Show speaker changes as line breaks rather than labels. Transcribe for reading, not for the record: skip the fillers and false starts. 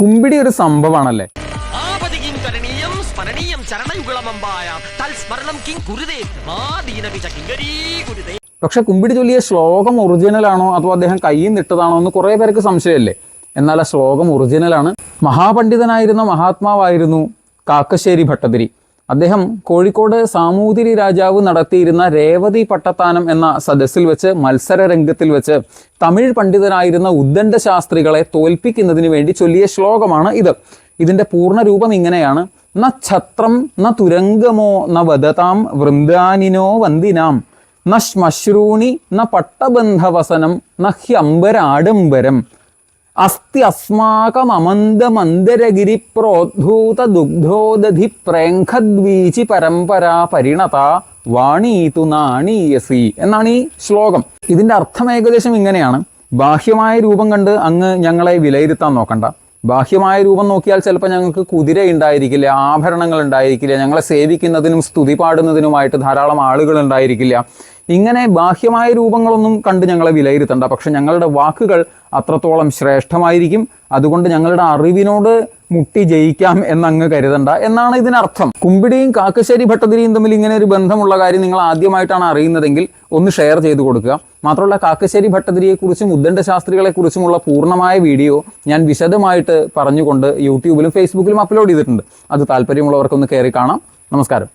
കുമ്പിടി ഒരു സംഭവമാണല്ലേ. പക്ഷെ കുമ്പിടി ചൊല്ലിയ ശ്ലോകം ഒറിജിനൽ ആണോ അതോ അദ്ദേഹം കയ്യിൽ നിട്ടതാണോ എന്ന് കുറേ പേർക്ക് സംശയമല്ലേ. എന്നാൽ ആ ശ്ലോകം ഒറിജിനലാണ്. മഹാപണ്ഡിതനായിരുന്ന മഹാത്മാവായിരുന്നു കാക്കശ്ശേരി ഭട്ടതിരി. അദ്ദേഹം കോഴിക്കോട് സാമൂതിരി രാജാവ് നടത്തിയിരുന്ന രേവതി പട്ടത്താനം എന്ന സദസ്സിൽ വെച്ച് മത്സര രംഗത്തിൽ വെച്ച് തമിഴ് പണ്ഡിതനായിരുന്ന ഉദ്ദണ്ഡ ശാസ്ത്രികളെ തോൽപ്പിക്കുന്നതിന് വേണ്ടി ചൊല്ലിയ ശ്ലോകമാണ് ഇത്. ഇതിൻ്റെ പൂർണ്ണരൂപം ഇങ്ങനെയാണ്: ന ഛത്രം ന തുരങ്കമോ ന വദതാം വൃന്ദാനിനോ വന്ദിനാം ന ശ്മശ്രൂണി ന പട്ടബന്ധവസനം ന ഹ്യംബരാഡംബരം അസ്തി അസ്മാകമമന്ദമന്ദരഗിരി പ്രോദ്ഭൂത ദുഗ്ധോദധി പ്രേംഖദ്വീചി പരമ്പരാ പരിണത വാണീതു നാണീയസി എന്നാണ് ഈ ശ്ലോകം. ഇതിൻ്റെ അർത്ഥം ഏകദേശം ഇങ്ങനെയാണ്: ബാഹ്യമായ രൂപം കണ്ട് അങ്ങ് ഞങ്ങളെ വിലയിരുത്താൻ നോക്കണ്ട. ബാഹ്യമായ രൂപം നോക്കിയാൽ ചിലപ്പോൾ ഞങ്ങൾക്ക് കുതിര ഉണ്ടായിരിക്കില്ല, ആഭരണങ്ങൾ ഉണ്ടായിരിക്കില്ല, ഞങ്ങളെ സേവിക്കുന്നതിനും സ്തുതി പാടുന്നതിനുമായിട്ട് ധാരാളം ആളുകൾ ഉണ്ടായിരിക്കില്ല. ഇങ്ങനെ ബാഹ്യമായ രൂപങ്ങളൊന്നും കണ്ട് ഞങ്ങളെ വിലയിരുത്തണ്ട. പക്ഷെ ഞങ്ങളുടെ വാക്കുകൾ അത്രത്തോളം ശ്രേഷ്ഠമായിരിക്കും. അതുകൊണ്ട് ഞങ്ങളുടെ അറിവിനോട് മുട്ടി ജയിക്കാം എന്നങ്ങ് കരുതണ്ട എന്നാണ് ഇതിനർത്ഥം. കുമ്പിടിയും കാക്കശ്ശേരി ഭട്ടതിരിയും തമ്മിൽ ഇങ്ങനെ ഒരു ബന്ധമുള്ള കാര്യം നിങ്ങൾ ആദ്യമായിട്ടാണ് അറിയുന്നതെങ്കിൽ ഒന്ന് ഷെയർ ചെയ്ത് കൊടുക്കുക. മാത്രമല്ല, കാക്കശ്ശേരി ഭട്ടതിരിയെക്കുറിച്ചും ഉദ്ദണ്ഡ ശാസ്ത്രികളെക്കുറിച്ചുമുള്ള പൂർണ്ണമായ വീഡിയോ ഞാൻ വിശദമായിട്ട് പറഞ്ഞുകൊണ്ട് യൂട്യൂബിലും ഫേസ്ബുക്കിലും അപ്ലോഡ് ചെയ്തിട്ടുണ്ട്. അത് താല്പര്യമുള്ളവർക്കൊന്ന് കയറി കാണാം. നമസ്കാരം.